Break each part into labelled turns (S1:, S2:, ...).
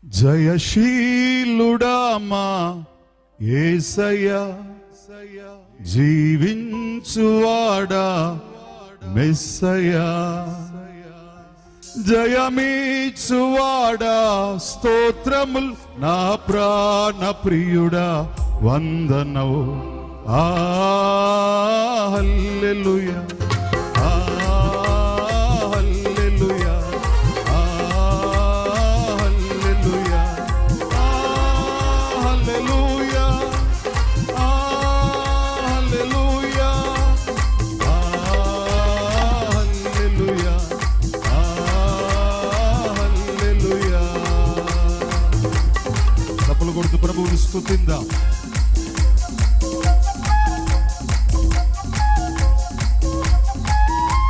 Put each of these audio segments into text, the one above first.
S1: జయశీలుడా మా యేసయ్యా, జీవించువాడా మెస్సయ్యా, జయమీచువాడా స్తోత్రముల్ నా ప్రాణ ప్రియుడా వందనవు. హల్లెలూయా, హల్లెలూయా, హల్లెలూయా, హల్లెలూయా, హల్లెలూయా, హల్లెలూయా, హల్లెలూయా. చప్పలు కొడుతూ ప్రభువుని స్తుతిద్దాం.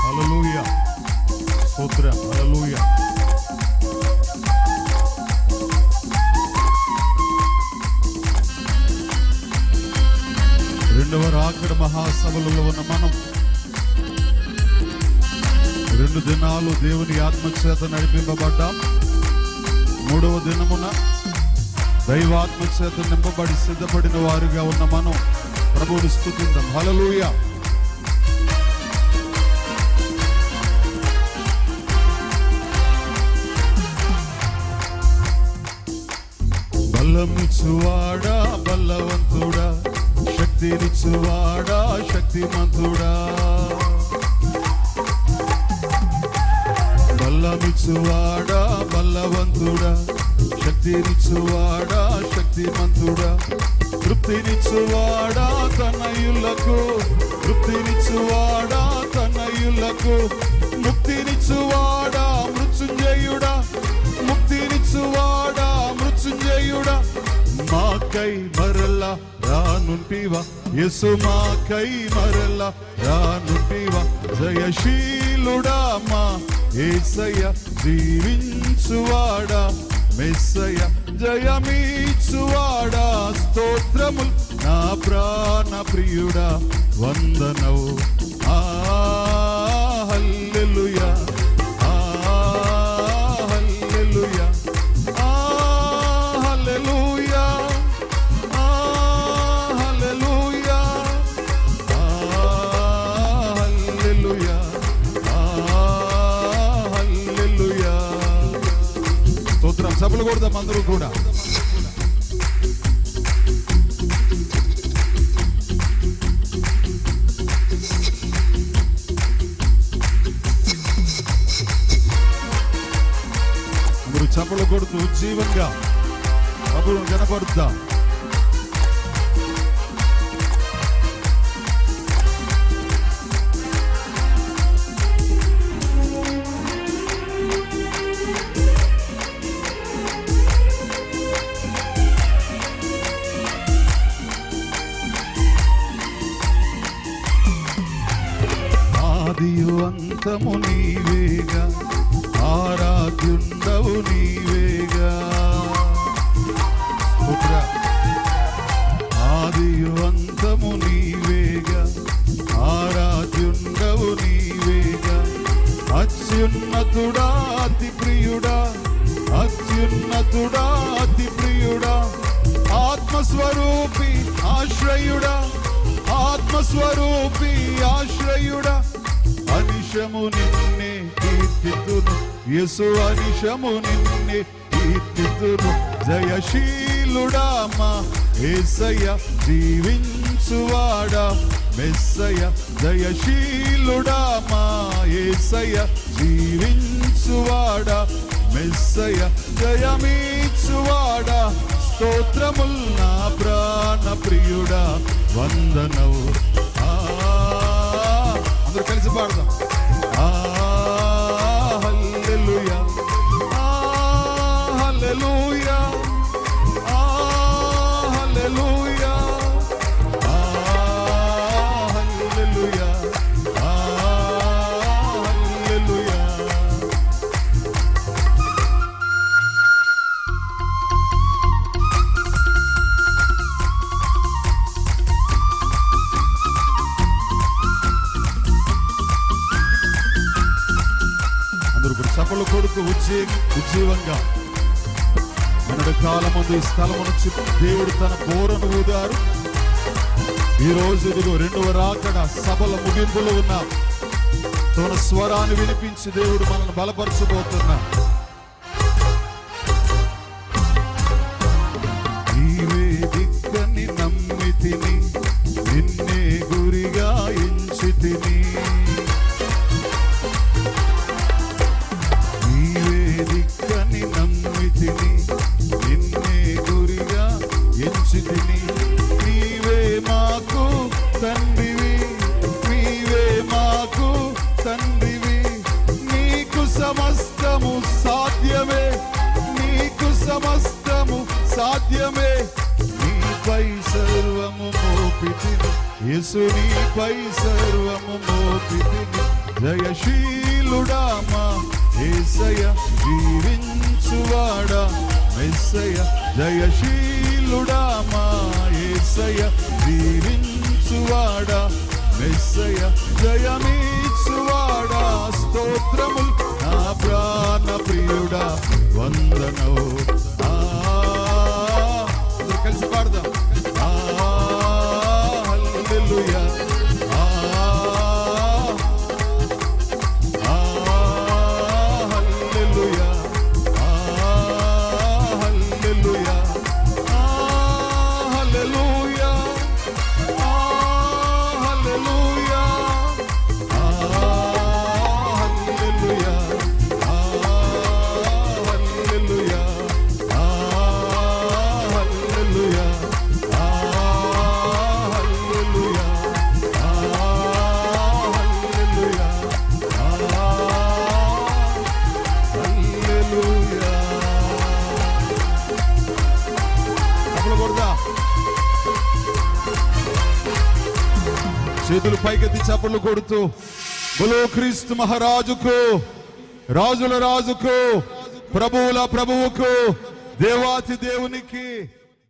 S1: హల్లెలూయా, స్తోత్రం, హల్లెలూయా. రెండవ రాకడ మహాసభలలో ఉన్న మనం 2 దినాలు దేవుని ఆత్మచేత నడిపింపబడ్డాం. 3వ దినమున దైవాత్మచేత నింపబడి సిద్ధపడిన వారుగా ఉన్న మనం ప్రభువుని స్తుతిద్దాం. హల్లెలూయా. బలమిచ్చువాడా బలవంతుడా, శక్తినిచ్చువాడా శక్తిమంతుడా, బలమిచ్చువాడా బలవంతుడా, శక్తినిచ్చువాడా శక్తిమంతుడా, తృప్తినిచ్చువాడా తనయులకు, తృప్తినిచ్చువాడా తనయులకు, ముక్తినిచ్చువాడా మృత్యుంజయుడా, ముక్తినిచ్చువాడా మృత్యుంజయుడా, మాకై మరలా రానుంటివా యేసు, మాకై మరలా రానుంటివా, జయశీలుడా మా యేసయ్య, జీవించువాడా మెస్సయ్య, జయమీచువాడా స్తోత్రముల్ నా ప్రాణ ప్రియుడా వందనవు. హల్లెలూయా, హల్లెలూయా, హల్లెలూయా, హల్లెలూయా, హల్లెలూయా, హల్లెలూయా. స్తోత్రం. సభలు కొడదాం అందరూ కూడా. అందరూ చప్పలు కొడుతూ ఉజ్జీవంగా ప్రభువును కనపడుద్దాం. ఆదియు అంతము నీవేగా, ఆరాధ్యుండవు నీవేగా, ఆదియు అంతము నీవేగా, ఆరాధ్యుండవు నీవేగా, అత్యున్నతుడా అతి ప్రియుడా, అత్యున్నతుడా అతి ప్రియుడా, ఆత్మస్వరూపి ఆశ్రయుడా, ఆత్మస్వరూపి ఆశ్రయుడా, అనిశము నిన్నే కీర్తితును యేసు, అనిశము నిన్నే కీర్తితును, జయశీలుడా మా యేసయ్య, జీవించువాడా మెస్సయ్య, జయశీలుడా మా యేసయ్య, జీవించువాడా మెస్సయ్య, జయమీచువాడా స్తోత్రముల్ నా ప్రాణ ప్రియుడా వందనవు. అందరూ కలిసి పాడదాం. హల్లెలూయా, హల్లెలూయా, హల్లెలూయా, హల్లెలూయా, హల్లెలూయా. చప్పలు కొడుతూ ఉజ్జీవంగా మొన్నటి కాలమందు ఈ స్థలము నుంచి దేవుడు తన బోరను ఊదారు. ఈ రోజు ఇదిగో రెండవ రాకడ సభల ముగింపులో ఉన్న తన స్వరాన్ని వినిపించి దేవుడు మనల్ని బలపరచబోతున్నా. నీవే దిక్కని నమ్మితిని, నిన్నే గురిగా ఎంచితిని. నీవే దిక్కని నమ్మితిని, నిన్నే గురిగా ఎంచితిని. నీవే మాకు తండ్రివి, నీవే మాకు తండ్రివి. నీకు సమస్తము సాధ్యమే, నీకు సమస్తము సాధ్యమే. నీపై సర్వము మోపితిని యేసు, నీపై సర్వము మోపితిని. జయశీలుడా మా యేసయ్య, జీవించువాడా మెస్సయ్య. జయశీలుడా మా యేసయ్య, జీవించువాడా మెస్సయ్య. జయమీచువాడా స్తోత్రములు నా ప్రాణ ప్రియుడా వందనము. కలిసి పాడదాం. హల్లెలూయా, హల్లెలూయా, హల్లెలూయా, హల్లెలూయా, హల్లెలూయా, హల్లెలూయా, హల్లెలూయా, హల్లెలూయా, హల్లెలూయా, హల్లెలూయా, హల్లెలూయా. అప్పుడు కొడదా చేతులు పైకెత్తి చప్పట్లు కొడుతూ బలో క్రీస్తు మహారాజుకు, రాజుల రాజుకు, ప్రభువుల ప్రభువుకు, దేవాతి దేవునికి